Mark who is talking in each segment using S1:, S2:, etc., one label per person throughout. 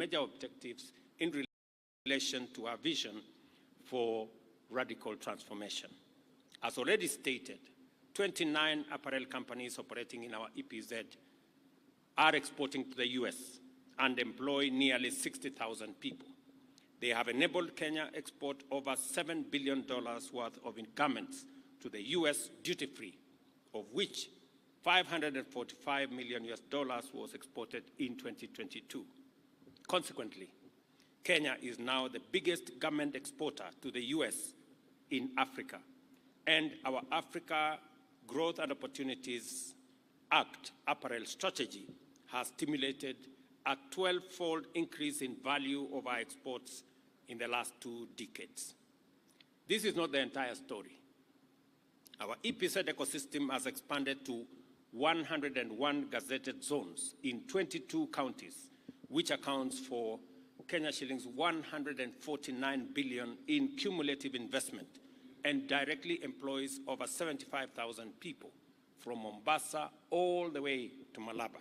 S1: major objectives in relation to our vision for radical transformation. As already stated, 29 apparel companies operating in our EPZ are exporting to the US and employ nearly 60,000 people. They have enabled Kenya export over $7 billion worth of garments to the US duty-free, of which $545 million was exported in 2022. Consequently, Kenya is now the biggest garment exporter to the US in Africa, and our Africa Growth and Opportunities Act apparel strategy has stimulated a 12-fold increase in value of our exports in the last 2 decades. This is not the entire story. Our EPZ ecosystem has expanded to 101 gazetted zones in 22 counties, which accounts for Kenya shillings 149 billion in cumulative investment and directly employs over 75,000 people from Mombasa all the way to Malaba.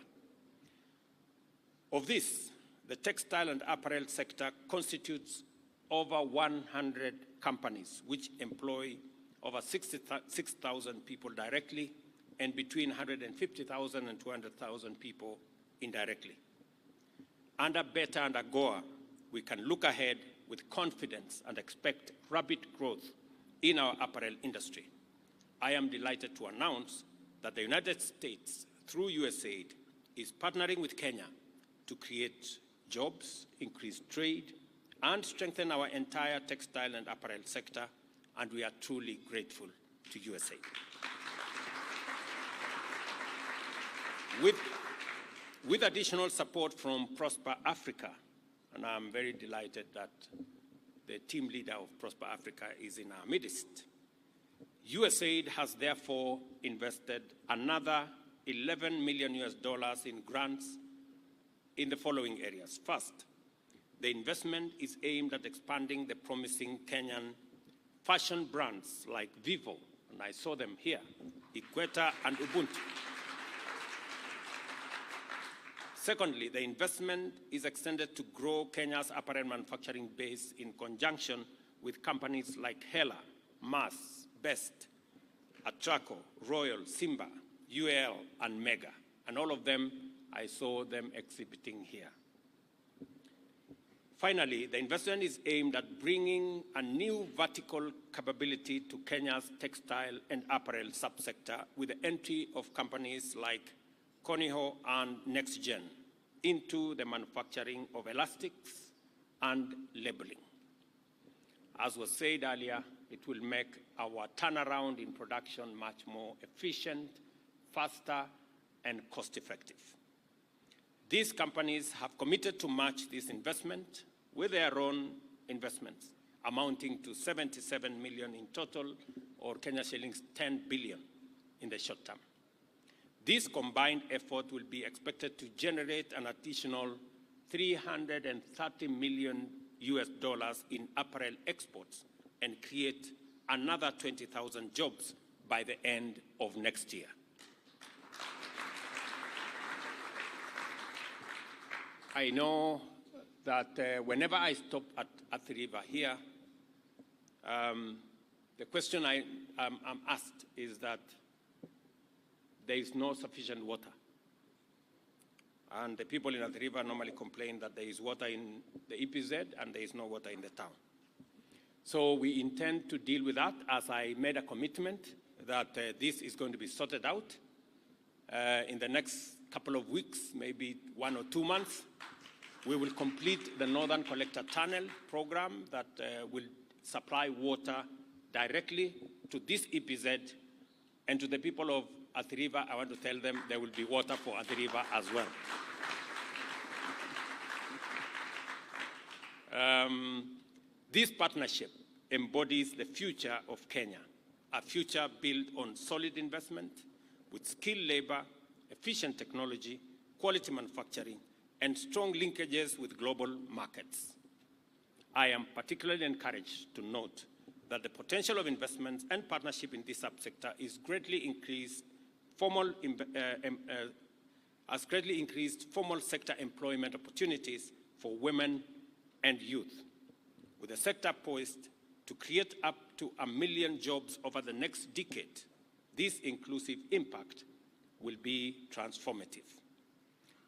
S1: Of this, the textile and apparel sector constitutes over 100 companies, which employ over 66,000 people directly and between 150,000 and 200,000 people indirectly. Under Better and AGOA, we can look ahead with confidence and expect rapid growth in our apparel industry. I am delighted to announce that the United States, through USAID, is partnering with Kenya to create jobs, increase trade, and strengthen our entire textile and apparel sector, and we are truly grateful to USAID. With additional support from Prosper Africa, and I'm very delighted that the team leader of Prosper Africa is in our midst, USAID has therefore invested another $11 million in grants in the following areas. First, the investment is aimed at expanding the promising Kenyan fashion brands like Vivo, and I saw them here, Equator and Ubuntu. Secondly, the investment is extended to grow Kenya's apparel manufacturing base in conjunction with companies like Hela, Mars, Best, Atraco, Royal, Simba, UAL, and Mega. And all of them, I saw them exhibiting here. Finally, the investment is aimed at bringing a new vertical capability to Kenya's textile and apparel subsector with the entry of companies like Koniho and Nexgen into the manufacturing of elastics and labeling. As was said earlier, it will make our turnaround in production much more efficient, faster, and cost-effective. These companies have committed to match this investment with their own investments, amounting to 77 million in total, or Kenya shillings 10 billion in the short term. This combined effort will be expected to generate an additional $330 million in apparel exports and create another 20,000 jobs by the end of next year. I know that whenever I stop at the river here, the question I'm asked is that there is no sufficient water. And the people in the river normally complain that there is water in the EPZ and there is no water in the town. So we intend to deal with that, as I made a commitment that this is going to be sorted out in the next couple of weeks, maybe 1 or 2 months. We will complete the Northern Collector Tunnel program that will supply water directly to this EPZ, and to the people of Athi River, I want to tell them there will be water for Athi River as well. This partnership embodies the future of Kenya, a future built on solid investment with skilled labor, efficient technology, quality manufacturing, and strong linkages with global markets. I am particularly encouraged to note that the potential of investments and partnership in this subsector is greatly increased formal sector employment opportunities for women and youth, with the sector poised to create up to 1 million jobs over the next decade. This inclusive impact will be transformative.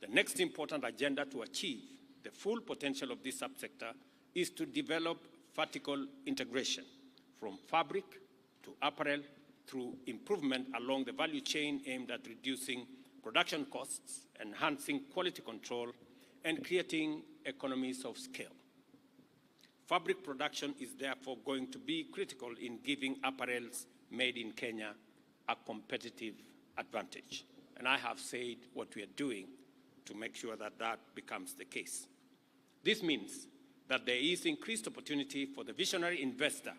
S1: The next important agenda to achieve the full potential of this subsector is to develop vertical integration from fabric to apparel through improvement along the value chain aimed at reducing production costs, enhancing quality control, and creating economies of scale. Fabric production is therefore going to be critical in giving apparels made in Kenya a competitive advantage. And I have said what we are doing to make sure that that becomes the case. This means that there is increased opportunity for the visionary investor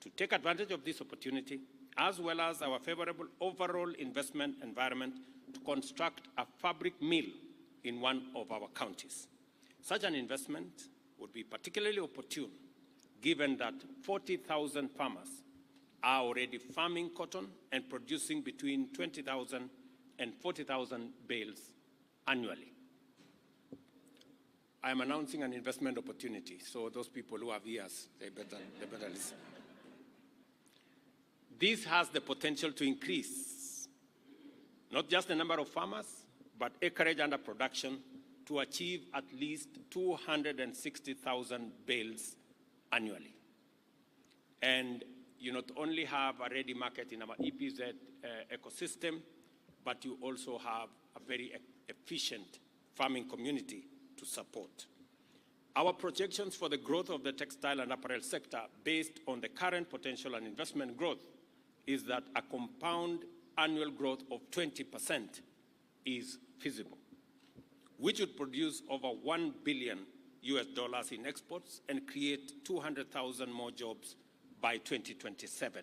S1: to take advantage of this opportunity, as well as our favorable overall investment environment to construct a fabric mill in one of our counties. Such an investment would be particularly opportune given that 40,000 farmers are already farming cotton and producing between 20,000 and 40,000 bales annually. I am announcing an investment opportunity, so those people who have ears, they better listen. This has the potential to increase not just the number of farmers, but acreage under production to achieve at least 260,000 bales annually. And you not only have a ready market in our EPZ ecosystem, but you also have a very efficient farming community to support. Our projections for the growth of the textile and apparel sector based on the current potential and investment growth is that a compound annual growth of 20% is feasible, which would produce over $1 billion in exports and create 200,000 more jobs by 2027.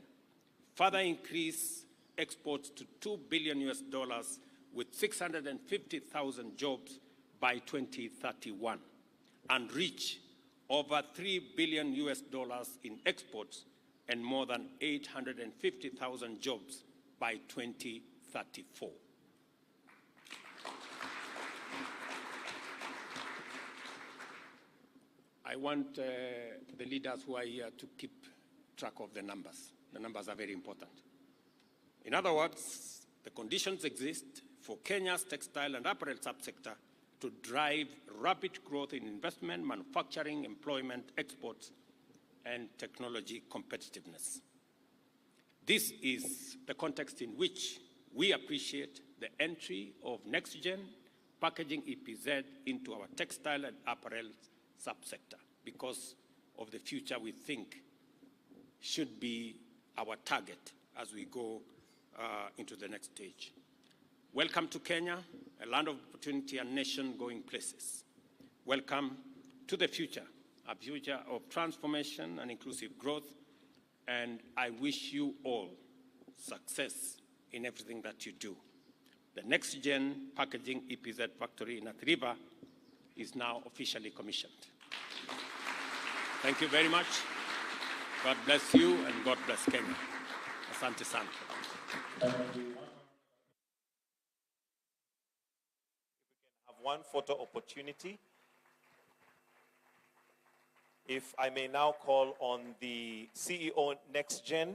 S1: Further increase exports to $2 billion with 650,000 jobs by 2031 and reach over $3 billion in exports and more than 850,000 jobs by 2034. I want the leaders who are here to keep track of the numbers. The numbers are very important. In other words, the conditions exist for Kenya's textile and apparel subsector to drive rapid growth in investment, manufacturing, employment, exports, and technology competitiveness. This is the context in which we appreciate the entry of Nexgen packaging EPZ into our textile and apparel subsector because of the future we think should be our target as we go into the next stage. Welcome to Kenya, a land of opportunity and nation going places. Welcome to the future, a future of transformation and inclusive growth, and I wish you all success in everything that you do. The Nexgen packaging EPZ factory in Athi River is now officially commissioned. Thank you very much. God bless you and God bless Kenya. Asante sana.
S2: If we can have one photo opportunity. If I may now call on the CEO Nexgen,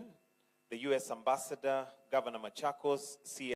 S2: the US Ambassador, Governor Machakos,